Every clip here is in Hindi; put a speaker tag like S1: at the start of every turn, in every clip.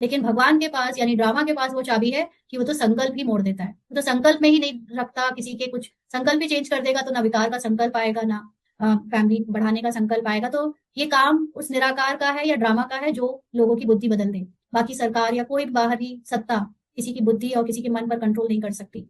S1: लेकिन भगवान के पास यानी ड्रामा के पास वो चाबी है कि वो तो संकल्प ही मोड़ देता है, वो तो संकल्प में ही नहीं रखता किसी के कुछ। संकल्प ही चेंज कर देगा तो ना विकार का संकल्प आएगा, ना फैमिली बढ़ाने का संकल्प आएगा। तो ये काम उस निराकार का है या ड्रामा का है जो लोगों की बुद्धि बदल दे। बाकी सरकार या कोई बाहरी सत्ता किसी की बुद्धि और किसी के मन पर कंट्रोल नहीं कर सकती।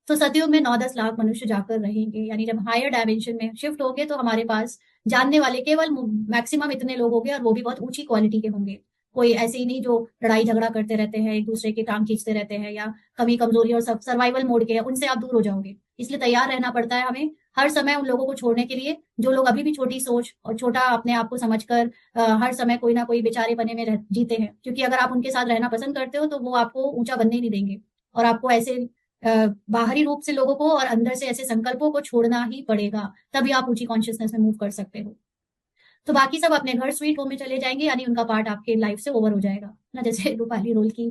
S1: तो सतयुग में 9-10 लाख मनुष्य जाकर रहेंगे, यानी जब हायर डायमेंशन में शिफ्ट होंगे तो हमारे पास जानने वाले केवल मैक्सिमम इतने लोग होंगे, और वो भी बहुत ऊंची क्वालिटी के होंगे। कोई ऐसे ही नहीं जो लड़ाई झगड़ा करते रहते हैं, एक दूसरे के काम खींचते रहते हैं, या कमी कमजोरी और सब सर्वाइवल मोड के हैं, उनसे आप दूर हो जाओगे। इसलिए तैयार रहना पड़ता है हमें हर समय उन लोगों को छोड़ने के लिए जो लोग अभी भी छोटी सोच और छोटा अपने आप को समझकर हर समय कोई ना कोई बेचारे बने में जीते हैं। क्योंकि अगर आप उनके साथ रहना पसंद करते हो तो वो आपको ऊंचा बनने ही नहीं देंगे, और आपको ऐसे बाहरी रूप से लोगों को और अंदर से ऐसे संकल्पों को छोड़ना ही पड़ेगा, तभी आप ऊंची कॉन्शियसनेस में मूव कर सकते हो। तो बाकी सब अपने घर स्वीट होम में चले जाएंगे, यानी उनका पार्ट आपके लाइफ से ओवर हो जाएगा ना। जैसे रूपाली रोल की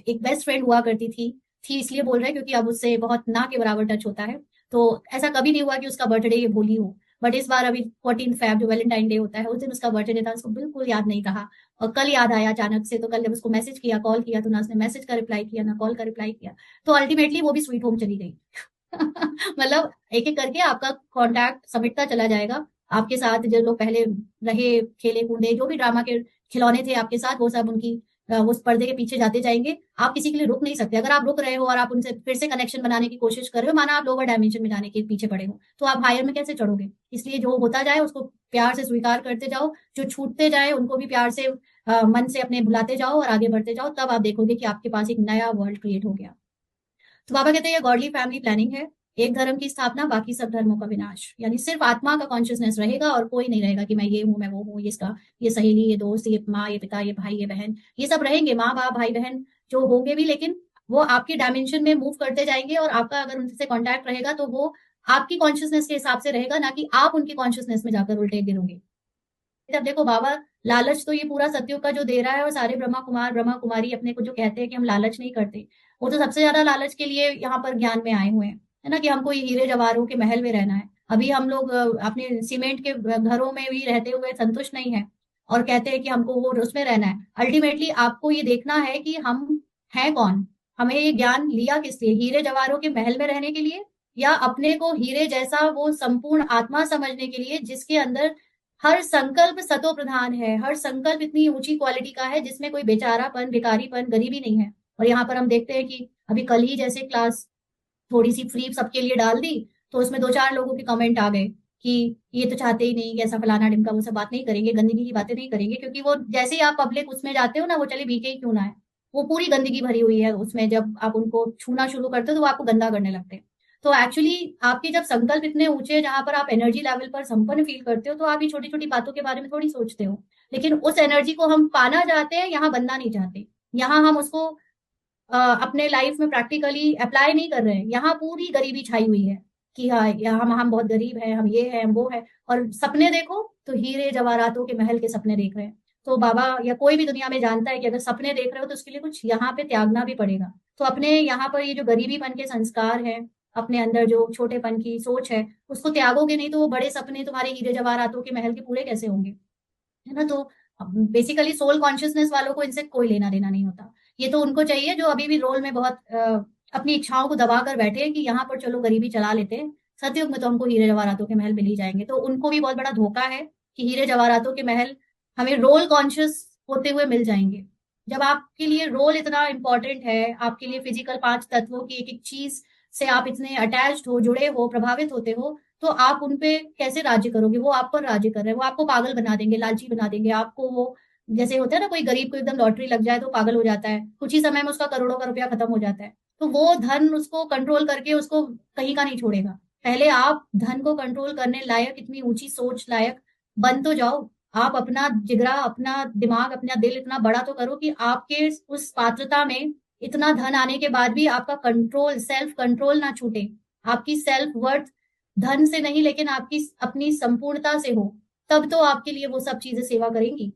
S1: एक बेस्ट फ्रेंड हुआ करती थी इसलिए बोल रहे हैं क्योंकि अब उससे बहुत ना के बराबर टच होता है। तो ऐसा कभी नहीं हुआ कि उसका बर्थडे ये भूली हो, बट इस बार अभी 14 फेब जो वैलेंटाइन डे होता है उस दिन उसका बर्थडे था, उसको बिल्कुल याद नहीं कहा। और कल याद आया अचानक से, तो कल जब उसको मैसेज किया, कॉल किया, तो ना उसने मैसेज का रिप्लाई किया ना कॉल का रिप्लाई किया। तो अल्टीमेटली वो भी स्वीट होम चली गई। मतलब एक एक करके आपका कॉन्टैक्ट समेटता चला जाएगा। आपके साथ जो लोग पहले रहे, खेले कूदे, जो भी ड्रामा के खिलौने थे आपके साथ, वो सब उनकी वो उस पर्दे के पीछे जाते जाएंगे। आप किसी के लिए रुक नहीं सकते। अगर आप रुक रहे हो और आप उनसे फिर से कनेक्शन बनाने की कोशिश कर रहे हो, माना आप लोअर डायमेंशन में जाने के पीछे पड़े हो, तो आप हायर में कैसे चढ़ोगे? इसलिए जो होता जाए उसको प्यार से स्वीकार करते जाओ, जो छूटते जाए उनको भी प्यार से मन से अपने भुलाते जाओ और आगे बढ़ते जाओ। तब आप देखोगे कि आपके पास एक नया वर्ल्ड क्रिएट हो गया। तो बाबा कहते हैं ये गॉडली फैमिली प्लानिंग है। एक धर्म की स्थापना, बाकी सब धर्मों का विनाश। यानी सिर्फ आत्मा का कॉन्शियसनेस रहेगा और कोई नहीं रहेगा कि मैं ये हूँ, मैं वो हूँ, ये इसका, ये सहेली, ये दोस्त, ये माँ, ये पिता, ये भाई, ये बहन। ये सब रहेंगे, माँ बाप भाई बहन जो होंगे भी, लेकिन वो आपकी डायमेंशन में मूव करते जाएंगे, और आपका अगर उनसे कॉन्टैक्ट रहेगा तो वो आपकी कॉन्शियसनेस के हिसाब से रहेगा, ना कि आप उनकी कॉन्शियसनेस में जाकर उल्टे गिरोगे। अब देखो बाबा, लालच तो ये पूरा सत्युग का जो दे रहा है, और सारे ब्रह्मा कुमार ब्रह्मा कुमारी अपने को जो कहते हैं कि हम लालच नहीं करते, वो तो सबसे ज्यादा लालच के लिए यहाँ पर ज्ञान में आए हुए हैं, है ना, कि हमको ये हीरे जवाहरों के महल में रहना है। अभी हम लोग अपने सीमेंट के घरों में भी रहते हुए संतुष्ट नहीं है, और कहते हैं कि हमको वो उसमें रहना है। अल्टीमेटली आपको ये देखना है कि हम हैं कौन। हमें ये ज्ञान लिया किस लिए? हीरे जवाहरों के महल में रहने के लिए, या अपने को हीरे जैसा वो संपूर्ण आत्मा समझने के लिए जिसके अंदर हर संकल्प सतो प्रधान है, हर संकल्प इतनी ऊंची क्वालिटी का है जिसमें कोई बेचारापन, भिखारीपन, गरीबी नहीं है। और यहाँ पर हम देखते हैं कि अभी कल ही जैसे क्लास थोड़ी सी फ्री सबके लिए डाल दी, तो उसमें 2-4 लोगों के कमेंट आ गए कि ये तो चाहते ही नहीं कि ऐसा फलाना ढिमका, वो सब बात नहीं करेंगे, गंदगी की बातें नहीं करेंगे। क्योंकि वो जैसे ही आप पब्लिक उसमें जाते हो ना, वो चले बीके ही क्यों ना है, वो पूरी गंदगी भरी हुई है उसमें। जब आप उनको छूना शुरू करते हो तो वो आपको गंदा करने लगते हैं। तो एक्चुअली आपके जब संकल्प इतने ऊंचे हैं जहां पर आप एनर्जी लेवल पर संपन्न फील करते हो, तो आप ये छोटी छोटी बातों के बारे में थोड़ी सोचते हो। लेकिन उस एनर्जी को हम पाना चाहते हैं, यहाँ बनना नहीं चाहते। यहाँ हम उसको अपने लाइफ में प्रैक्टिकली अप्लाई नहीं कर रहे हैं। यहाँ पूरी गरीबी छाई हुई है कि हाँ, यहाँ हम बहुत गरीब हैं, हम ये हैं, हम वो है। और सपने देखो तो हीरे जवाहरातों के महल के सपने देख रहे हैं। तो बाबा या कोई भी दुनिया में जानता है कि अगर सपने देख रहे हो तो उसके लिए कुछ यहाँ पे त्यागना भी पड़ेगा। तो अपने यहाँ पर ये जो गरीबीपन के संस्कार है, अपने अंदर जो छोटेपन की सोच है, उसको त्यागोगे नहीं तो वो बड़े सपने तुम्हारे हीरे जवाहरातों के महल के पूरे कैसे होंगे? है ना। तो बेसिकली सोल कॉन्शियसनेस वालों को इनसे कोई लेना देना नहीं होता। ये तो उनको चाहिए जो अभी भी रोल में बहुत अपनी इच्छाओं को दबा कर बैठे हैं कि यहाँ पर चलो गरीबी चला लेते हैं, सतयुग में तो हमको हीरे जवाहरातों के महल मिल ही जाएंगे। तो उनको भी बहुत बड़ा धोखा है कि हीरे जवाहरातों के महल हमें रोल कॉन्शियस होते हुए मिल जाएंगे। जब आपके लिए रोल इतना इंपॉर्टेंट है, आपके लिए फिजिकल 5 तत्वों की एक एक चीज से आप इतने अटैच्ड हो, जुड़े हो, प्रभावित होते हो, तो आप उनपे कैसे राज्य करोगे? वो आप पर राज्य कर रहे हैं, वो आपको पागल बना देंगे, लालची बना देंगे आपको। वो जैसे होता है ना, कोई गरीब को एकदम लॉटरी लग जाए तो पागल हो जाता है, कुछ ही समय में उसका करोड़ों का रुपया खत्म हो जाता है। तो वो धन उसको कंट्रोल करके उसको कहीं का नहीं छोड़ेगा। पहले आप धन को कंट्रोल करने लायक, इतनी ऊंची सोच लायक बन तो जाओ। आप अपना जिगरा, अपना दिमाग, अपना दिल इतना बड़ा तो करो कि आपके उस पात्रता में इतना धन आने के बाद भी आपका कंट्रोल, सेल्फ कंट्रोल ना छूटे। आपकी सेल्फ वर्थ धन से नहीं, लेकिन आपकी अपनी संपूर्णता से हो। तब तो आपके लिए वो सब चीजें सेवा करेंगी।